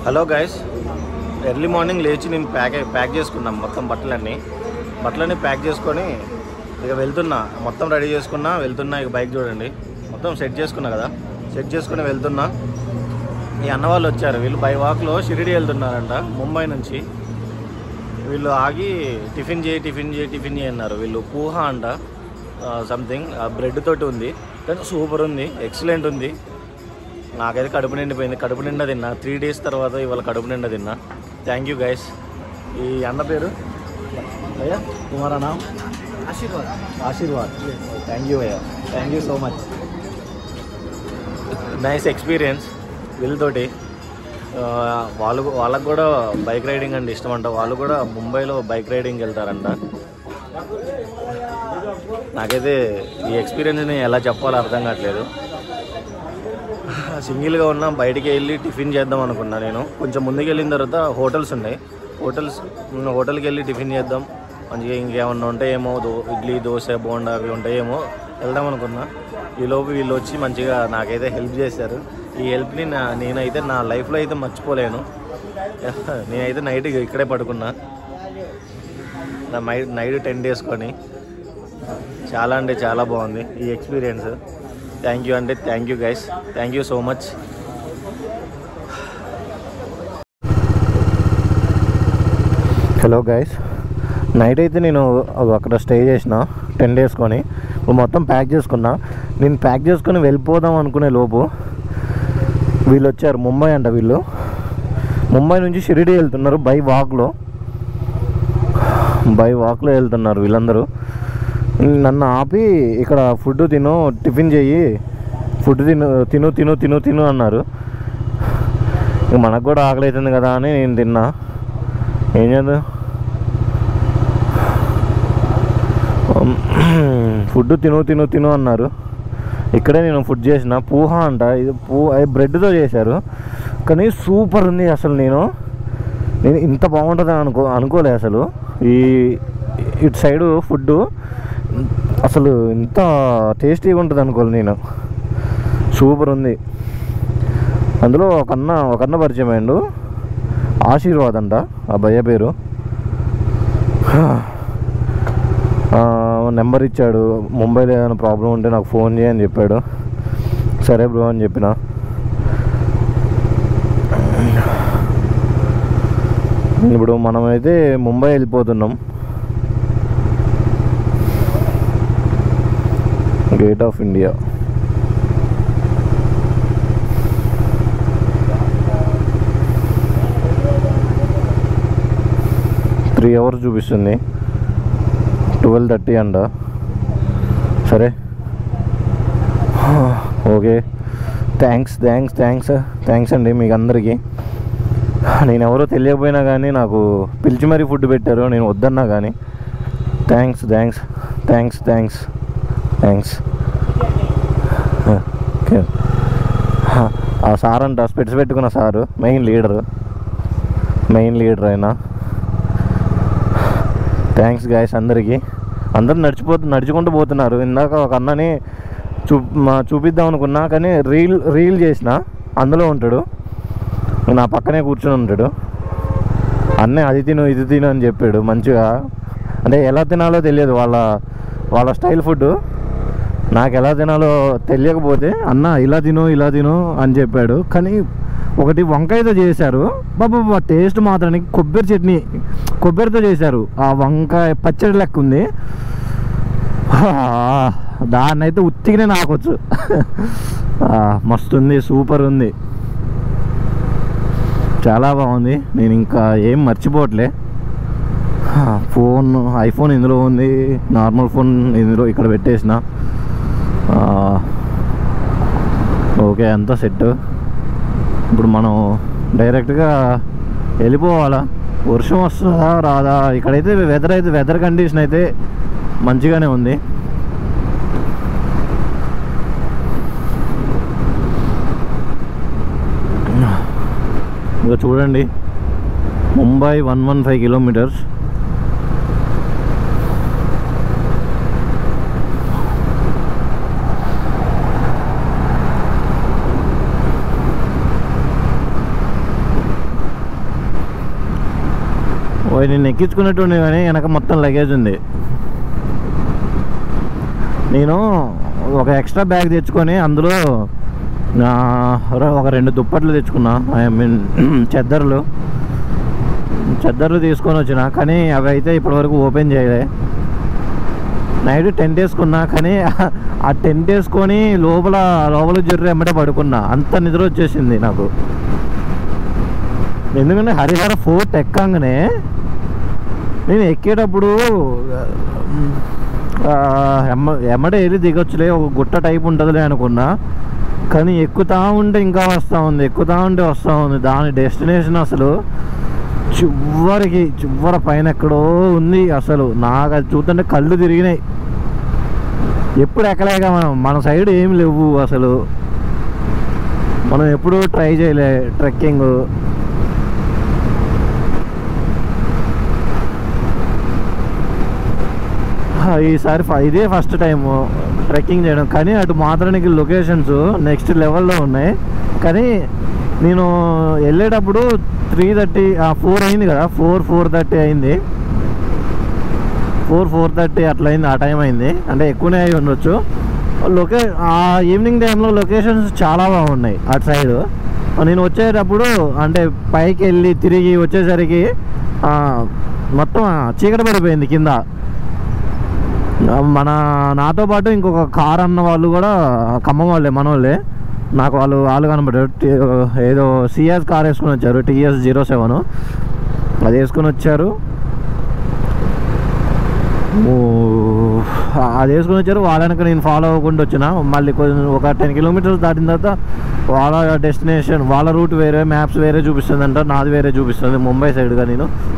Hello guys, early morning లేచి నేను pack చేసుకున్నాం మొత్తం బట్టలన్నీ ప్యాక్ చేసుకొని ఇక వెళ్తున్నా. మొత్తం రెడీ చేసుకున్నా వెళ్తున్నా. ఇక బైక్ చూడండి మొత్తం సెట్ చేసుకున్నా కదా, సెట్ చేసుకుని వెళ్తున్నా. ఈ అన్న వాళ్ళు వచ్చారు, వీళ్ళు బై వాక్లో షిరిడి వెళ్తున్నారంట ముంబై నుంచి. వీళ్ళు ఆగి టిఫిన్ చేయి అన్నారు. వీళ్ళు పూహా అంట సంథింగ్ బ్రెడ్ తోటి ఉంది, కానీ సూపర్ ఉంది, ఎక్సలెంట్ ఉంది. నాకైతే కడుపు నిండిపోయింది, కడుపు నిండా తిన్నా. 3 days తర్వాత ఇవాళ కడుపు నిండా తిన్నా. Thank you guys. ఈ అన్న పేరు భయ్యా, తుమారా నామ్? ఆశీర్వాద్. థ్యాంక్ యూ భయ్యా, thank you so much. Nice experience వీళ్ళతోటి. వాళ్ళకు కూడా బైక్ రైడింగ్ అంటే ఇష్టం అంట. వాళ్ళు కూడా ముంబైలో బైక్ రైడింగ్కి వెళ్తారంట. నాకైతే ఈ ఎక్స్పీరియన్స్ని ఎలా చెప్పాలో అర్థం కావట్లేదు. సింగిల్గా ఉన్నా, బయటికి వెళ్ళి టిఫిన్ చేద్దాం అనుకున్నా. నేను కొంచెం ముందుకు వెళ్ళిన తర్వాత హోటల్స్ ఉన్నాయి, హోటల్కి వెళ్ళి టిఫిన్ చేద్దాం, మంచిగా ఇంకేమన్నా ఉంటాయేమో, ఇడ్లీ దోశ బోండా అవి ఉంటాయేమో, వెళ్దాం అనుకున్నా. ఈలోపు వీళ్ళు వచ్చి మంచిగా నాకైతే హెల్ప్ చేశారు. ఈ హెల్ప్ని నేనైతే నా లైఫ్లో అయితే మర్చిపోలేను. నేనైతే నైట్ ఇక్కడే పడుకున్నా, నైట్ 10 days కొని. చాలా అంటే చాలా బాగుంది ఈ ఎక్స్పీరియన్స్. థ్యాంక్ యూ అంటే thank you guys, thank you so much. Hello guys, night అయితే నేను అక్కడ స్టే చేసిన 10 days కొని. మొత్తం ప్యాక్ చేసుకున్నా. నేను ప్యాక్ చేసుకుని వెళ్ళిపోదాం అనుకునే లోపు వీళ్ళు వచ్చారు. ముంబై అంట వీళ్ళు. ముంబై నుంచి షిరిడి వెళ్తున్నారు బై వాక్లో వెళ్తున్నారు వీళ్ళందరూ. నన్ను ఆపి ఇక్కడ ఫుడ్ తిను, టిఫిన్ చెయ్యి, ఫుడ్ తిను అన్నారు. ఇక మనకు కూడా ఆకలి అవుతుంది కదా అని నేను తిన్నా. ఏం చేద్దాం, ఫుడ్ తిను అన్నారు. ఇక్కడే నేను ఫుడ్ చేసిన. పూహా అంట, ఇది బ్రెడ్తో చేశారు, కానీ సూపర్ ఉంది. అసలు నేను ఇంత బాగుంటుందని అనుకోలే అసలు. ఇటు సైడు ఫుడ్ అసలు ఇంత టేస్టీగా ఉంటుంది అనుకోలేదు నేను. సూపర్ ఉంది. అందులో ఒక అన్న పరిచయం అయ్యిండు, ఆశీర్వాద్ అంట ఆ భయ్య పేరు. నెంబర్ ఇచ్చాడు, ముంబైలో ఏదైనా ప్రాబ్లం ఉంటే నాకు ఫోన్ చేయని చెప్పాడు. సరే బ్రో అని చెప్పిన. ఇప్పుడు మనమైతే ముంబై వెళ్ళిపోతున్నాం. Gate of India. Three hours చూపిస్తుంది, 12:30 అంట. సరే ఓకే, థ్యాంక్స్ అండి మీకు అందరికీ. నేను ఎవరో తెలియకపోయినా కానీ నాకు పిలిచి మరీ ఫుడ్ పెట్టారు, నేను వద్దన్నా కానీ. థ్యాంక్స్. ఓకే, ఆ సార్ అంట స్పెట్స్ పెట్టుకున్న సారు, మెయిన్ లీడర్ అయినా. థ్యాంక్స్ గాయస్ అందరికీ. అందరూ నడుచుకుంటూ పోతున్నారు. ఇందాక ఒక అన్నని చూపిద్దాం అనుకున్నా, కానీ రీల్ చేసిన. అందులో ఉంటాడు, నా పక్కనే కూర్చొని ఉంటాడు. అన్నీ అది తిను ఇది తిను అని చెప్పాడు మంచిగా. అంటే ఎలా తినాలో తెలియదు వాళ్ళ స్టైల్ ఫుడ్. నాకు ఎలా తినాలో తెలియకపోతే అన్న ఇలా తిను అని చెప్పాడు. కానీ ఒకటి వంకాయతో చేశారు, బాబా టేస్ట్ మాత్రానికి. కొబ్బరితో చేశారు. ఆ వంకాయ పచ్చడి లెక్క ఉంది. దాన్ని అయితే ఉత్తిగానే నాకొచ్చు. మస్తుంది, సూపర్ ఉంది, చాలా బాగుంది. నేను ఇంకా ఏం మర్చిపోవట్లే. ఐఫోన్ ఇందులో ఉంది, నార్మల్ ఫోన్ ఇందులో ఇక్కడ పెట్టేసిన. ఓకే, అంతా సెట్. ఇప్పుడు మనం డైరెక్ట్గా వెళ్ళిపోవాలా. వర్షం వస్తుందా రాదా? ఇక్కడైతే వెదర్ కండిషన్ అయితే మంచిగానే ఉంది. ఇక చూడండి, ముంబై 115 kilometers. నేను ఎక్కించుకున్నట్టుండే కానీ వెనక మొత్తం లగేజ్ ఉంది. నేను ఒక ఎక్స్ట్రా బ్యాగ్ తెచ్చుకొని అందులో ఒక 2 దుప్పట్లు తెచ్చుకున్నా. ఐ మీన్ చెద్దర్లు తీసుకొని వచ్చిన, కానీ అవి అయితే ఇప్పటివరకు ఓపెన్ చేయలే. నైట్ టెంట్ వేసుకున్నా, కానీ ఆ టెంట్ వేసుకొని లోపల జర్రు ఎమ్మటే పడుకున్నా. అంత నిద్ర వచ్చేసింది నాకు. ఎందుకంటే హరిహర ఫోర్ట్ ఎక్కంగానే నేను ఎక్కేటప్పుడు ఎమ్మటే వెళ్ళి దిగొచ్చులే, ఒక గుట్ట టైప్ ఉంటుందిలే అనుకున్నా. కానీ ఎక్కుతా ఉంటే ఇంకా వస్తూ ఉంది. దాని డెస్టినేషన్ అసలు చివర పైన ఎక్కడో ఉంది. అసలు నాకు అది చూస్తుంటే కళ్ళు తిరిగినాయి. ఎప్పుడు ఎక్కలేక మన సైడ్ ఏమి లేవు అసలు. మనం ఎప్పుడూ ట్రై చేయలే ట్రెక్కింగ్. ఈసారి ఇదే ఫస్ట్ టైం ట్రెక్కింగ్ చేయడం. కానీ అటు మాత్రానికి లొకేషన్స్ నెక్స్ట్ లెవెల్లో ఉన్నాయి. కానీ నేను వెళ్ళేటప్పుడు 3:30 4 అయింది కదా, 4:30 అయింది. 4:30 అట్లా అయింది. ఆ టైం అయింది అంటే ఎక్కువనే అయి ఉండొచ్చు. ఈవినింగ్ టైంలో లొకేషన్స్ చాలా బాగున్నాయి అటు సైడ్. నేను వచ్చేటప్పుడు అంటే పైకి వెళ్ళి తిరిగి వచ్చేసరికి మొత్తం చీకటి పడిపోయింది కింద. నాతో పాటు ఇంకొక కార్ అన్న వాళ్ళు కూడా ఖమ్మం వాళ్ళే, మన వాళ్ళే. నాకు వాళ్ళు కనబడ్డారు. ఏదో సిఎస్ కార్ వేసుకొని వచ్చారు, TS07 అది వేసుకొని వచ్చారు. వాళ్ళకి నేను ఫాలో అవ్వకుండా వచ్చిన. మళ్ళీ ఒక 10 కిలోమీటర్స్ దాటిన తర్వాత వాళ్ళ డెస్టినేషన్, వాళ్ళ రూట్ వేరే, మ్యాప్స్ వేరే చూపిస్తుంది అంట, నాది వేరే చూపిస్తుంది ముంబై సైడ్గా.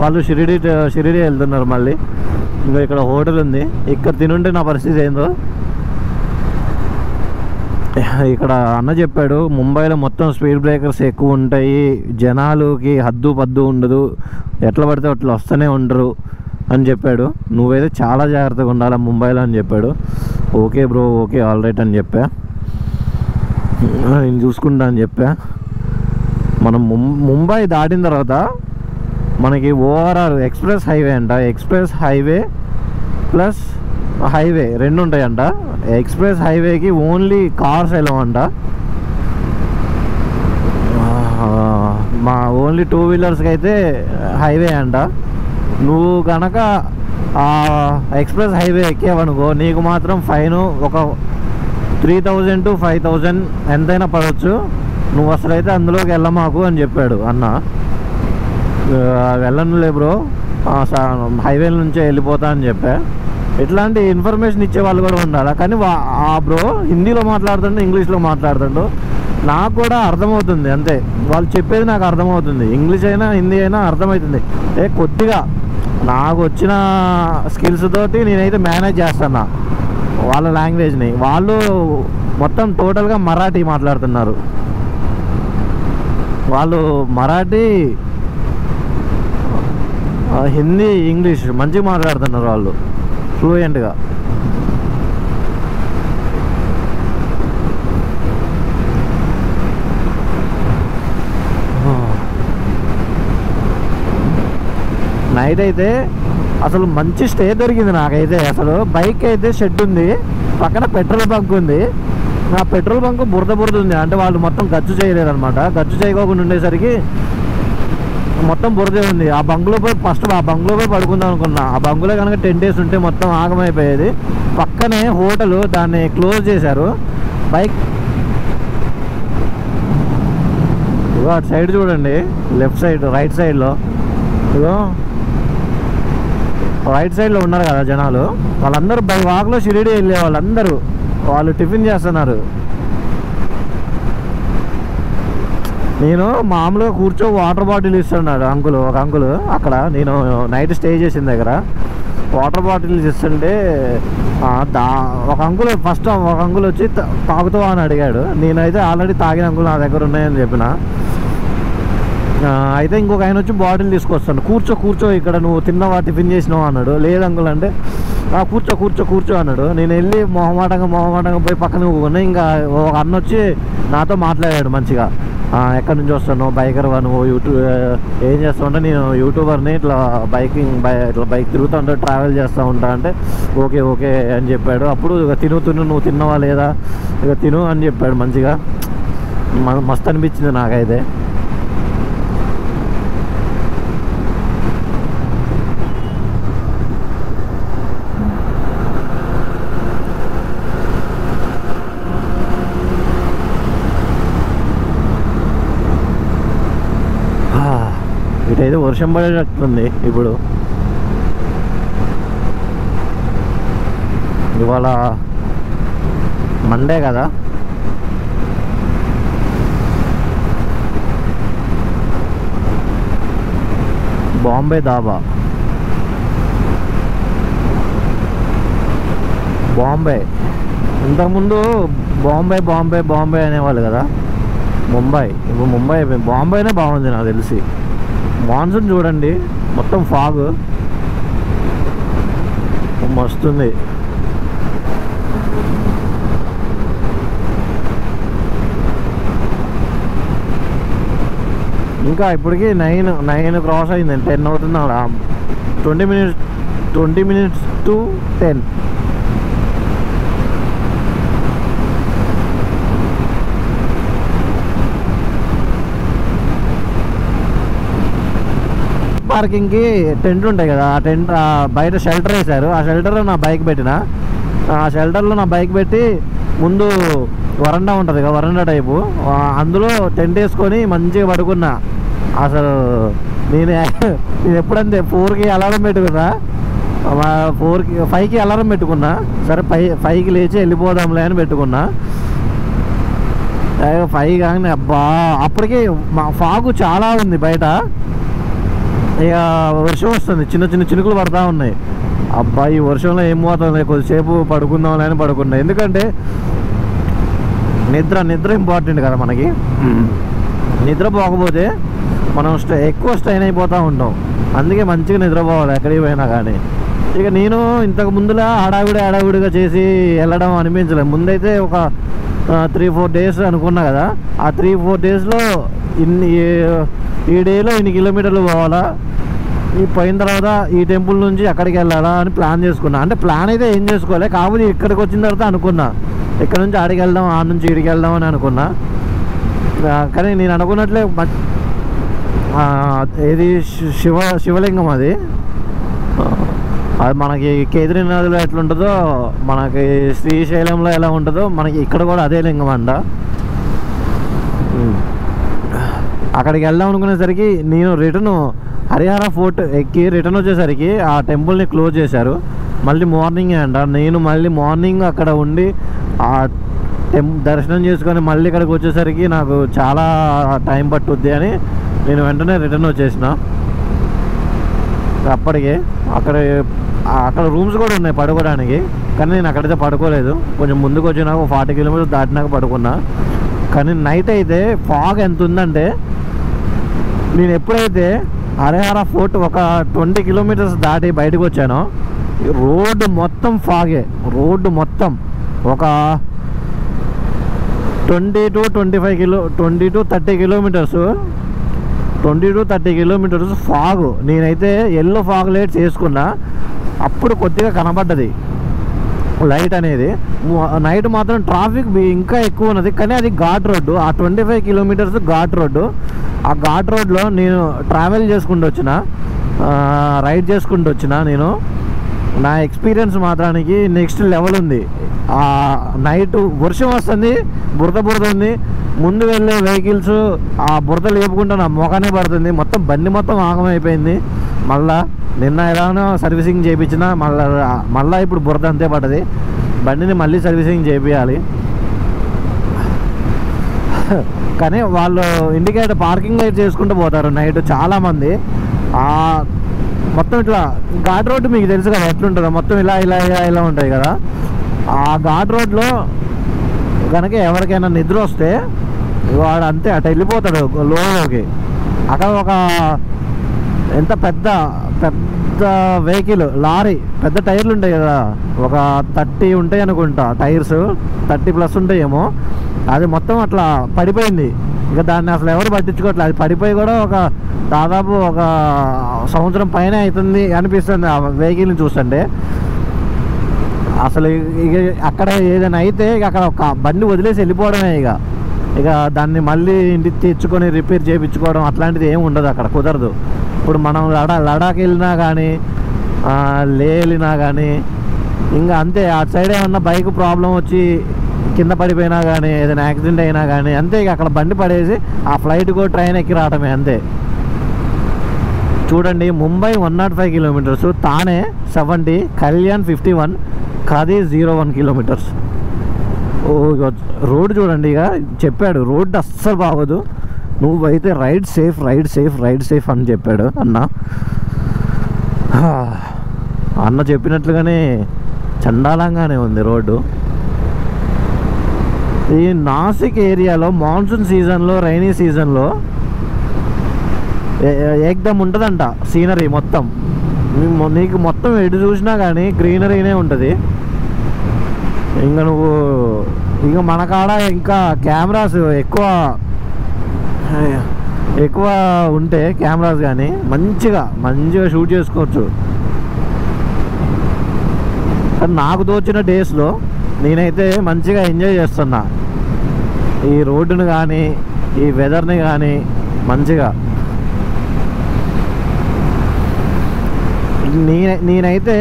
వాళ్ళు షిరిడి వెళ్తున్నారు. మళ్ళీ ఇంకా ఇక్కడ హోటల్ ఉంది, ఇక్కడ తినుంటే నా పరిస్థితి ఏందో. ఇక్కడ అన్న చెప్పాడు ముంబైలో మొత్తం స్పీడ్ బ్రేకర్స్ ఎక్కువ ఉంటాయి, జనాలకి హద్దు పద్దు ఉండదు, ఎట్లా పడితే అట్లా వస్తూనే ఉండరు అని చెప్పాడు. నువ్వైతే చాలా జాగ్రత్తగా ఉండాలి ముంబైలో అని చెప్పాడు. Okay bro, okay all right అని చెప్పా. నేను చూసుకుంటా అని చెప్పా. మనం ముంబై దాటిన తర్వాత మనకి ORR ఎక్స్ప్రెస్ హైవే అంట. ఎక్స్ప్రెస్ హైవే ప్లస్ హైవే 2 ఉంటాయంట. ఎక్స్ప్రెస్ హైవేకి ఓన్లీ కార్స్ వెళ్ళవంట. ఓన్లీ 2 వీలర్స్కి అయితే హైవే అంట. నువ్వు కనుక ఎక్స్ప్రెస్ హైవే ఎక్కావనుకో నీకు మాత్రం ఫైన్ ఒక 3000 to 5000 ఎంతైనా పడవచ్చు. నువ్వు అసలు అయితే అందులోకి వెళ్ళమాకు అని చెప్పాడు అన్న. వెళ్ళనులే బ్రో, హైవే నుంచే వెళ్ళిపోతా అని చెప్పా. ఇట్లాంటి ఇన్ఫర్మేషన్ ఇచ్చే వాళ్ళు కూడా ఉండాలి. కానీ బ్రో హిందీలో మాట్లాడుతుండే, ఇంగ్లీష్లో మాట్లాడుతుండో నాకు కూడా అర్థమవుతుంది అంతే. వాళ్ళు చెప్పేది నాకు అర్థమవుతుంది, ఇంగ్లీష్ అయినా హిందీ అయినా అర్థమవుతుంది. కొద్దిగా నాకు వచ్చిన స్కిల్స్ తోటి నేనైతే మేనేజ్ చేస్తున్నా వాళ్ళ లాంగ్వేజ్ని. వాళ్ళు మొత్తం టోటల్గా మరాఠీ మాట్లాడుతున్నారు. వాళ్ళు మరాఠీ, హిందీ, ఇంగ్లీష్ మంచిగా మాట్లాడుతున్నారు వాళ్ళు ఫ్లూయెంట్గా. నైట్ అయితే అసలు మంచి స్టే దొరికింది నాకైతే. అసలు బైక్ అయితే షెడ్ ఉంది, పక్కన పెట్రోల్ బంక్ ఉంది. ఆ పెట్రోల్ బంక్ బురద ఉంది. అంటే వాళ్ళు మొత్తం గచ్చు చేయలేదన్నమాట. గచ్చు చేయకోకుండా ఉండేసరికి మొత్తం బురదే ఉంది. ఆ బంక్లో పోయి పడుకుందాం అనుకున్నా. ఆ బంకులో కనుక 10 days ఉంటే మొత్తం ఆగమైపోయేది. పక్కనే హోటల్, దాన్ని క్లోజ్ చేశారు. బైక్ ఇగో అటు సైడ్ చూడండి, లెఫ్ట్ సైడ్, రైట్ సైడ్లో, ఇగో రైట్ సైడ్లో ఉన్నారు కదా జనాలు. వాళ్ళందరూ బై వాక్లో షిరిడి వెళ్ళే వాళ్ళందరూ వాళ్ళు టిఫిన్ చేస్తున్నారు. నేను మామూలుగా కూర్చో వాటర్ బాటిల్ ఇస్తున్నాడు ఒక అంకుల్ అక్కడ. నేను నైట్ స్టే చేసిన దగ్గర వాటర్ బాటిల్స్ ఇస్తుంటే ఒక అంకుల్ వచ్చి తాగుతావా అని అడిగాడు. నేనైతే ఆల్రెడీ తాగిన అంకుల్ నా దగ్గర ఉన్నాయని చెప్పిన. అయితే ఇంకొక ఆయన వచ్చి బాటిల్ తీసుకొస్తాను, కూర్చో ఇక్కడ నువ్వు తిన్నావా, టిఫిన్ చేసినావా అన్నాడు. లేదు అంకుల్ అంటే కూర్చో అన్నాడు. నేను వెళ్ళి మొహమాటంగా పోయి పక్కన కూకున్నా. ఇంకా ఒక అన్న వచ్చి నాతో మాట్లాడాడు మంచిగా. ఎక్కడి నుంచి వస్తున్నావు, బైకర్వా నువ్వు, ఏం చేస్తావు అంటే నేను యూట్యూబర్ని, ఇట్లా ఇట్లా బైక్ తిరుగుతూ ఉంటా, ట్రావెల్ చేస్తూ ఉంటా అంటే ఓకే ఓకే అని చెప్పాడు. అప్పుడు ఇక తిను నువ్వు తిన్నావా లేదా, ఇక తిను అని చెప్పాడు. మంచిగా మస్తు అనిపించింది నాకైతే. ఇటైతే వర్షం పడేటట్టుంది ఇప్పుడు. ఇవాళ మండే కదా, బాంబే దాబా, బాంబే. ఇంతకుముందు బాంబే అనేవాళ్ళు కదా, ముంబై. ఇప్పుడు ముంబై అయిపోయింది, బాంబేనే బాగుంది నాకు తెలిసి. మాన్సూన్ చూడండి, మొత్తం ఫాగ్ మస్తుంది. ఇంకా ఇప్పటికి 9 క్రాస్ అయింది, 10 అవుతుంది. 20 minutes to 10. పార్కింగ్కి టెంట్లు ఉంటాయి కదా, ఆ టెంట్ బయట షెల్టర్ వేశారు. ఆ షెల్టర్లో నా బైక్ పెట్టిన, ఆ షెల్టర్లో నా బైక్ పెట్టి ముందు వరండా ఉంటుంది కదా, వరండా టైపు, అందులో టెంట్ వేసుకొని మంచిగా పడుకున్నా. అసలు నేను ఎప్పుడంతే 4కి అలారం పెట్టుకున్నా, 5కి అలారం పెట్టుకున్నా. సరే 5కి లేచి వెళ్ళిపోదాంలే అని పెట్టుకున్నా. 5 కానీ అబ్బా అప్పటికే ఫాగు చాలా ఉంది బయట. ఇక వర్షం వస్తుంది, చిన్న చిన్న చినుకులు పడతా ఉన్నాయి. అబ్బా ఈ వర్షంలో ఏం పోతుంది, కొద్దిసేపు పడుకుందాం అని పడుకున్నా. ఎందుకంటే నిద్ర ఇంపార్టెంట్ కదా మనకి. నిద్ర పోకపోతే మనం ఎక్కువ స్ట్రెయిన్ అయిపోతూ ఉంటాం. అందుకే మంచిగా నిద్రపోవాలి ఎక్కడికి పోయినా కానీ. ఇక నేను ఇంతకు ముందులా హడావిడిగా చేసి వెళ్ళడం అనిపించలేదు. ముందైతే ఒక 3-4 డేస్ అనుకున్నా కదా, ఆ 3-4 డేస్లో ఈ డేలో ఇన్ని కిలోమీటర్లు పోవాలా, ఈ పోయిన తర్వాత ఈ టెంపుల్ నుంచి అక్కడికి వెళ్ళాలా అని ప్లాన్ చేసుకున్నా. అంటే ప్లాన్ అయితే ఏం చేసుకోవాలి, కాకపోతే ఇక్కడికి వచ్చిన తర్వాత అనుకున్నా ఇక్కడ నుంచి ఆడికి వెళ్దాం, ఆడ నుంచి ఇడికి వెళ్దాం అని అనుకున్నా. కానీ నేను అనుకున్నట్లే ఏది శివలింగం అది మనకి కేదార్నాథ్లో ఎట్లుంటుందో, మనకి శ్రీశైలంలో ఎలా ఉంటుందో మనకి ఇక్కడ కూడా అదే లింగం అంట. అక్కడికి వెళ్దాం అనుకునేసరికి నేను రిటర్న్ హరిహర ఫోర్ట్ ఎక్కి రిటర్న్ వచ్చేసరికి ఆ టెంపుల్ని క్లోజ్ చేశారు. మళ్ళీ మార్నింగే అంట. నేను మళ్ళీ మార్నింగ్ అక్కడ ఉండి ఆ దర్శనం చేసుకొని మళ్ళీ ఇక్కడికి వచ్చేసరికి నాకు చాలా టైం పట్టుద్ది అని నేను వెంటనే రిటర్న్ వచ్చేసిన. అప్పటికే అక్కడ రూమ్స్ కూడా ఉన్నాయి పడుకోవడానికి, కానీ నేను అక్కడైతే పడుకోలేదు. కొంచెం ముందుకు వచ్చినాక 40 కిలోమీటర్స్ దాటినాక పడుకున్నా. కానీ నైట్ అయితే ఫాగ్ ఎంత ఉందంటే, నేను ఎప్పుడైతే హరిహర ఫోర్ట్ ఒక 20 కిలోమీటర్స్ దాటి బయటకు వచ్చానో రోడ్డు మొత్తం ఫాగే. రోడ్డు మొత్తం ఒక 20 to 30 కిలోమీటర్స్ ఫాగు. నేనైతే ఎల్లో ఫాగ్ లైట్స్ వేసుకున్నా, అప్పుడు కొద్దిగా కనబడ్డది లైట్ అనేది. నైట్ మాత్రం ట్రాఫిక్ ఇంకా ఎక్కువ ఉన్నది. కానీ అది ఘాట్ రోడ్డు, ఆ 25 కిలోమీటర్స్ ఘాట్ రోడ్డు. ఆ ఘాట్ రోడ్లో నేను ట్రావెల్ చేసుకుంటూ వచ్చిన, రైడ్ చేసుకుంటూ వచ్చిన. నేను నా ఎక్స్పీరియన్స్ మాత్రానికి నెక్స్ట్ లెవెల్ ఉంది. ఆ నైట్ వర్షం వస్తుంది, బురద ఉంది. ముందు వెళ్ళే వెహికల్స్ ఆ బురద లేపుకుంటూ నా మొఖానే పడుతుంది. మొత్తం బండి మొత్తం ఆగమైపోయింది. మళ్ళా నిన్న ఎలానో సర్వీసింగ్ చేయించిన, మళ్ళీ ఇప్పుడు బురద అంతే పడ్డది. బండిని మళ్ళీ సర్వీసింగ్ చేయించాలి. కానీ వాళ్ళు ఇండికేటర్ పార్కింగ్ లైట్ చేసుకుంటూ పోతారు నైట్ చాలామంది. మొత్తం ఇట్లా ఘాట్ రోడ్డు మీకు తెలుసు కదా ఎట్లుంటుందో, మొత్తం ఇలా ఉంటాయి కదా. ఆ ఘాట్ రోడ్లో కనుక ఎవరికైనా నిద్ర వస్తే వాడు అంతే అటు వెళ్ళిపోతాడు లోకి. అక్కడ ఒక ఎంత పెద్ద వెహికల్, లారీ, పెద్ద టైర్లు ఉంటాయి కదా, ఒక 30 ఉంటాయి అనుకుంటా టైర్స్, 30+ ఉంటాయేమో. అది మొత్తం అట్లా పడిపోయింది ఇక దాన్ని అసలు ఎవరు పట్టించుకోవట్లేదు. అది పడిపోయి కూడా దాదాపు ఒక సంవత్సరం పైన అవుతుంది అనిపిస్తుంది ఆ వెహికల్ని చూస్తుంటే. అసలు ఇక అక్కడ ఏదైనా అయితే ఇక అక్కడ ఒక బండి వదిలేసి వెళ్ళిపోవడమే. ఇక దాన్ని మళ్ళీ ఇంటికి తెచ్చుకొని రిపేర్ చేయించుకోవడం అట్లాంటిది ఏమి ఉండదు, అక్కడ కుదరదు. ఇప్పుడు మనం లడాక్ వెళ్ళినా కానీ లే వెళ్ళినా కానీ ఇంకా అంతే. అటు సైడ్ ఏమన్నా బైక్ ప్రాబ్లం వచ్చి కింద పడిపోయినా కానీ ఏదైనా యాక్సిడెంట్ అయినా కానీ అంతే. ఇక అక్కడ బండి పడేసి ఆ ఫ్లైట్కో ట్రైన్ ఎక్కి రావడమే అంతే. చూడండి, ముంబై 105 కిలోమీటర్స్, తానే 70, కళ్యాణ్ 51, ఖాదీ 01 కిలోమీటర్స్. రోడ్ చూడండి, ఇక చెప్పాడు రోడ్డు అస్సలు బాగోదు, నువ్వైతే రైడ్ సేఫ్ అని చెప్పాడు అన్న చెప్పినట్లుగానే చండాలంగానే ఉంది రోడ్డు. ఈ నాసిక్ ఏరియాలో మాన్సూన్ సీజన్లో, రైనీ సీజన్లో ఏకదమ్ ఉంటుందంట సీనరీ మొత్తం. నీకు మొత్తం ఎటు చూసినా కానీ గ్రీనరీనే ఉంటుంది. ఇంకా నువ్వు మన కాడ ఇంకా కెమెరాస్ ఎక్కువ ఉంటే కెమెరాస్ కానీ మంచిగా షూట్ చేసుకోవచ్చు. కానీ నాకు తోచిన డేస్లో నేనైతే మంచిగా ఎంజాయ్ చేస్తున్నా ఈ రోడ్డుని కానీ ఈ వెదర్ని కానీ మంచిగా. నేనైతే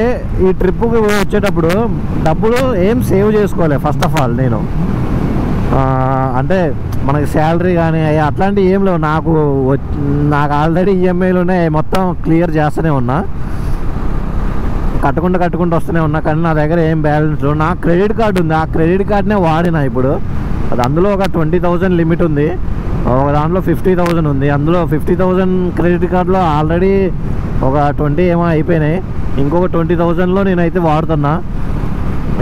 ఈ ట్రిప్కి వచ్చేటప్పుడు డబ్బులు ఏం సేవ్ చేసుకోలే ఫస్ట్ ఆఫ్ ఆల్. నేను అంటే మనకి శాలరీ కానీ అట్లాంటివి ఏం లేవు. నాకు ఆల్రెడీ ఈఎంఐలు ఉన్నాయి, మొత్తం క్లియర్ చేస్తూనే ఉన్నా, కట్టుకుంటూ వస్తూనే ఉన్నా. కానీ నా దగ్గర ఏం బ్యాలెన్స్ లేవు. నా క్రెడిట్ కార్డు ఉంది, ఆ క్రెడిట్ కార్డునే వాడినా ఇప్పుడు. అది అందులో ఒక 20,000 లిమిట్ ఉంది, ఒక దాంట్లో 50,000 ఉంది. అందులో 50,000 క్రెడిట్ కార్డులో ఆల్రెడీ ఒక 20 ఏమో అయిపోయినాయి. ఇంకొక 20,000లో నేనైతే వాడుతున్నా.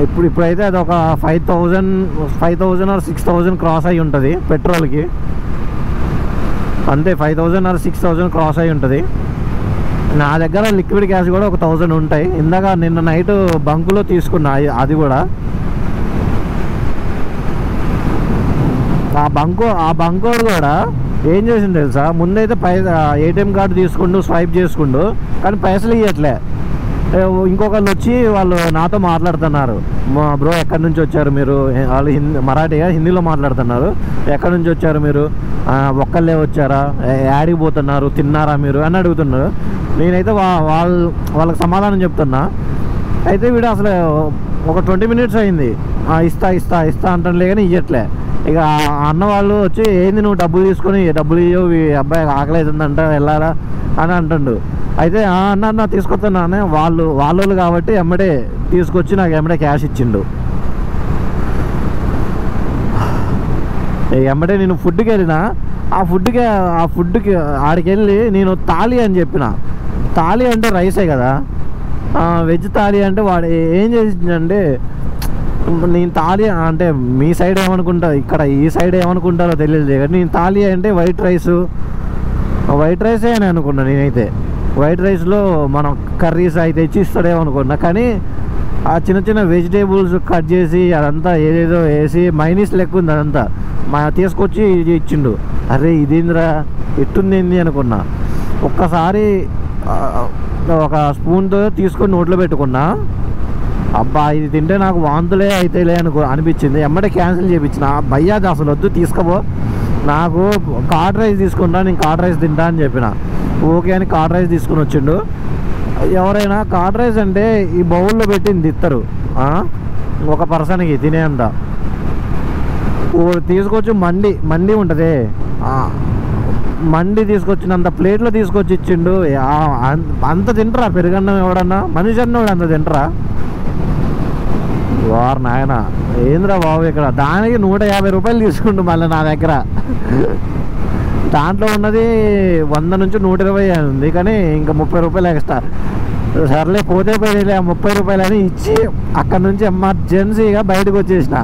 ఇప్పుడైతే అది ఒక 5,000 ఆర్ 6,000 క్రాస్ అయి ఉంటుంది పెట్రోల్కి. అంతే, 5,000 ఆర్ 6,000 క్రాస్ అయి ఉంటుంది. నా దగ్గర లిక్విడ్ క్యాష్ కూడా ఒక 1,000 ఉంటాయి. ఇందాక నిన్న నైట్ బంకులో తీసుకున్నా, అది కూడా. ఆ బంకోడు కూడా ఏం చేసింది తెలుసా, ముందైతే ఏటీఎం కార్డు తీసుకుంటూ స్వైప్ చేసుకుంటూ కానీ పైసలు ఇవ్వట్లే. ఇంకొకళ్ళు వచ్చి వాళ్ళు నాతో మాట్లాడుతున్నారు, బ్రో ఎక్కడి నుంచి వచ్చారు మీరు, వాళ్ళు మరాఠీగా హిందీలో మాట్లాడుతున్నారు. ఎక్కడి నుంచి వచ్చారు మీరు, ఒక్కళ్ళే వచ్చారా, యాడికి పోతున్నారు, తిన్నారా మీరు అని అడుగుతున్నారు. నేనైతే వాళ్ళకి సమాధానం చెప్తున్నా. అయితే వీడు అసలు ఒక 20 మినిట్స్ అయింది, ఇస్తా అంటానులే కానీ ఇవ్వట్లే. ఇక అన్న వాళ్ళు వచ్చి ఏంది నువ్వు డబ్బులు తీసుకొని డబ్బులు ఇవ్వవు, ఈ అబ్బాయి ఆకలి అవుతుందంట వెళ్ళాలా అని అంటుండు. అయితే అన్న తీసుకొస్తాను వాళ్ళు కాబట్టి ఎమ్మడే తీసుకొచ్చి నాకు ఎమ్మడే క్యాష్ ఇచ్చిండు. ఎమ్మడే నేను ఫుడ్కి వెళ్ళినా, ఆ ఫుడ్కి ఆడికి వెళ్ళి నేను తాళి అని చెప్పిన. తాళి అంటే రైసే కదా, వెజ్ తాళి అంటే వాడు ఏం చేసిందంటే, నేను తాళి అంటే మీ సైడ్ ఏమనుకుంటా, ఇక్కడ ఈ సైడ్ ఏమనుకుంటారో తెలియదు కానీ నేను తాళి అంటే వైట్ రైసే అని అనుకున్నా. నేనైతే వైట్ రైస్లో మనం కర్రీస్ అయితే ఇచ్చి ఇస్తాడేమనుకున్నా, కానీ ఆ చిన్న వెజిటేబుల్స్ కట్ చేసి అదంతా ఏదేదో వేసి మైనీస్ లెక్క ఉంది అదంతా తీసుకొచ్చి ఇచ్చిండు. అరే ఇదేంద్రా ఎట్టుందేంది అనుకున్నా. ఒక్కసారి ఒక స్పూన్తో తీసుకొని నోట్లో పెట్టుకున్నా, అబ్బా ఇది తింటే నాకు వాంతులే అయితేలే అనిపించింది. ఎమ్మటే క్యాన్సిల్ చేయించిన. భయ్యాది అసలు వద్దు తీసుకోబో, నాకు కార్డ్ రైస్ తీసుకుంటా, నేను కార్డ్ రైస్ తింటా అని చెప్పిన. ఓకే అని కార్డ్ రైస్ తీసుకుని వచ్చిండు. ఎవరైనా కార్డ్ రైస్ అంటే ఈ బౌల్లో పెట్టింది ఇస్తారు ఒక పర్సన్కి తినేంత. తీసుకొచ్చి మండి ఉంటుంది, మండి తీసుకొచ్చినంత ప్లేట్లో తీసుకొచ్చి ఇచ్చిండు. అంత తింటరా పెరుగన్నం ఎవడన్నా, మనిషి అన్నవాడు అంత తింటరా? వారు నాయన ఏంద్రా బాబు, ఇక్కడ దానికి 150 రూపాయలు తీసుకుంటు మళ్ళీ నా దగ్గర. దాంట్లో ఉన్నది 100 నుంచి 120 ఉంది, కానీ ఇంకా 30 రూపాయలు ఎక్స్ట్రా. సర్లే పోతే పోయిలే 30 రూపాయలు అని ఇచ్చి అక్కడ నుంచి ఎమర్జెన్సీగా బయటకు వచ్చేసిన.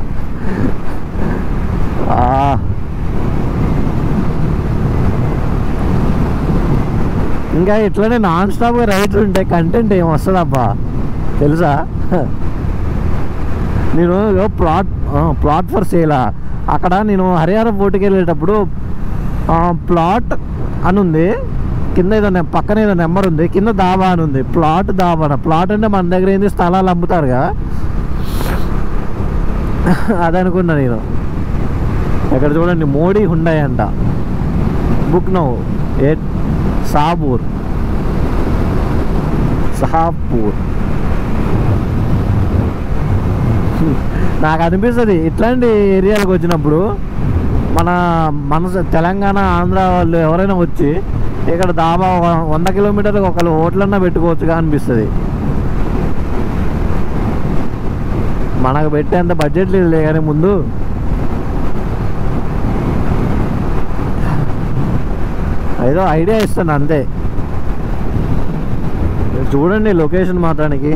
ఇంకా ఇట్లనే నాన్ స్టాప్గా రైడ్స్ ఉంటాయి, కంటెంట్ ఏం వస్తుందబ్బా తెలుసా. నేను ప్లాట్ ఫర్ సేలా అక్కడ నేను హరిహర పోటీకి వెళ్ళేటప్పుడు ప్లాట్ అని ఉంది, కింద ఏదో పక్కన ఏదో నెంబర్ ఉంది, కింద దాబా అని ఉంది. ప్లాట్ అంటే మన దగ్గర ఏంది స్థలాలు అమ్ముతారుగా, అదనుకున్నా నేను. ఇక్కడ చూడండి మోడీ హుండాయ్ అంట, బుక్ నౌ షాపూర్. నాకు అనిపిస్తుంది ఇట్లాంటి ఏరియాలకు వచ్చినప్పుడు మన తెలంగాణ ఆంధ్ర వాళ్ళు ఎవరైనా వచ్చి ఇక్కడ దాబా 100 కిలోమీటర్లకు ఒకళ్ళు హోటలన్నా పెట్టుకోవచ్చుగా అనిపిస్తుంది. మనకు పెట్టేంత బడ్జెట్ లేదు కానీ ముందు ఏదో ఐడియా ఇస్తాను అంతే. చూడండి లొకేషన్ మాత్రానికి.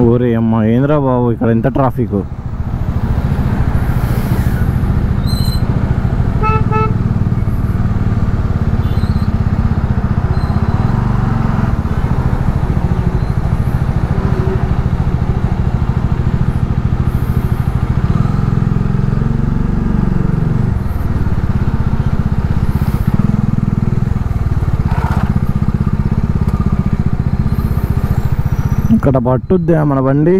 ఊరే అమ్మ ఏంద్రా బాబు ఇక్కడ ఎంత ట్రాఫిక్. ఇక్కడ పట్టుద్దా మన బండి.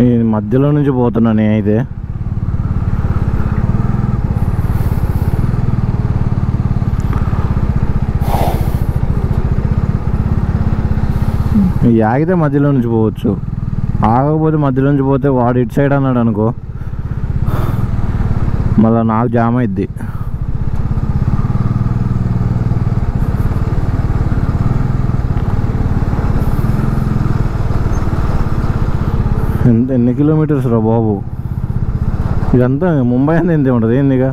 ఈ మధ్యలో నుంచి పోతున్నా నేనైతే. ఆగితే మధ్యలో నుంచి పోవచ్చు, ఆగకపోతే మధ్యలో నుంచి పోతే వాడు ఇటు సైడ్ అన్నాడు అనుకో మళ్ళీ నాకు జామ్ అయిద్ది. ఎన్ని కిలోమీటర్స్ రా బాబు ఇదంతా? ముంబై అంతా ఎంత ఉంటుంది ఏందిగా.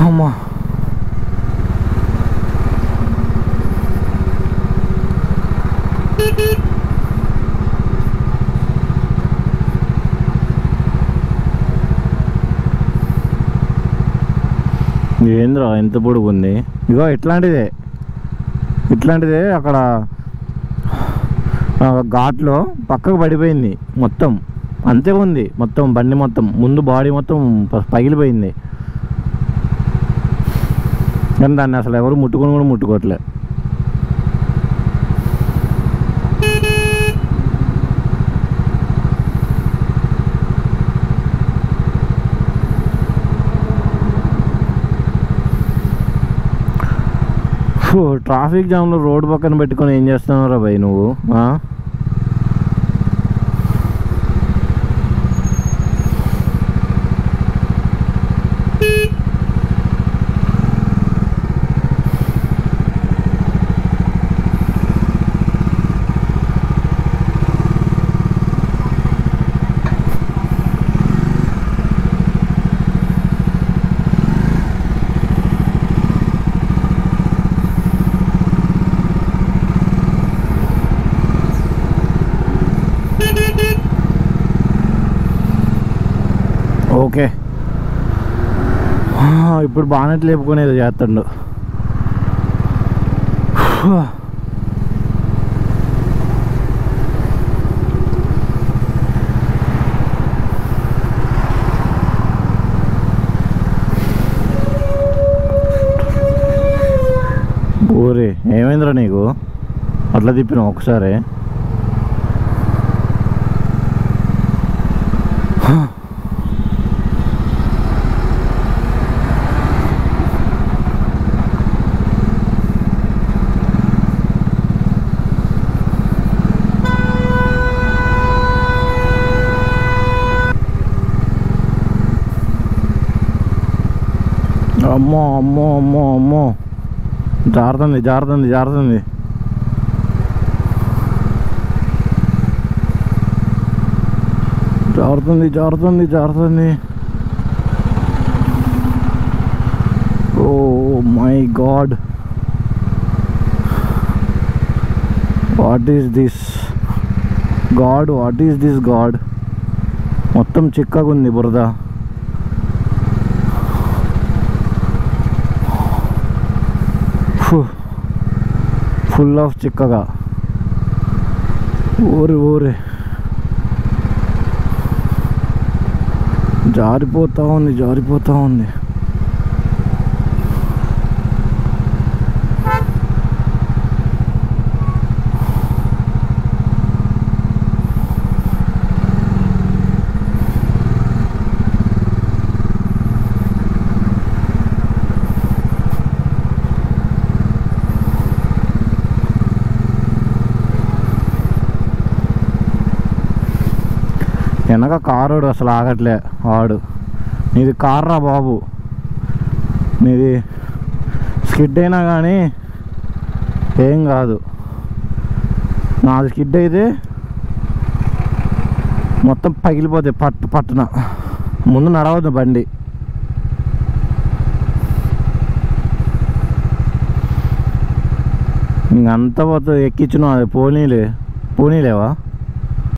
అమ్మా ఏంద్రా ఎంత పొడుగు ఉంది. ఇగో ఇట్లాంటిదే అక్కడ ఘాట్లో పక్కకు పడిపోయింది మొత్తం, అంతే ఉంది మొత్తం బండి మొత్తం, ముందు బాడీ మొత్తం పగిలిపోయింది. కానీ దాన్ని అసలు ఎవరు ముట్టుకొని కూడా ముట్టుకోవట్లే. ట్రాఫిక్ జామ్లో రోడ్డు పక్కన పెట్టుకొని ఏం చేస్తున్నావురా భయ్ నువ్వు? ఓకే ఇప్పుడు బానెట్ లేపుకునేది చేస్తుండు. ఊరే ఏమైందిరా నీకు అట్లా తిప్పినావు ఒకసారి? అమ్మో అమ్మో అమ్మో అమ్మో, జారుతుంది జారుతుంది జారుతుంది. జారుతుంది జారుతుంది జారుతుంది. Oh my God, what is this God, what is this God. మొత్తం చిక్కగా ఉంది బురద. ఫుల్ ఆఫ్ చిక్కగా. ఊరి ఊరి జారిపోతూ ఉంది జారిపోతూ ఉంది. వెనక కారోడు అసలు ఆగట్లే వాడు. నీది కార్రా బాబు, నీది స్కిడ్ అయినా కానీ ఏం కాదు. నాది స్కిడ్ అయితే మొత్తం పగిలిపోతాయి పట్టున. ముందు నడవద్దు బండి. ఇంకంతా పోతే ఎక్కించున్నావు, అది పోనీలేవా?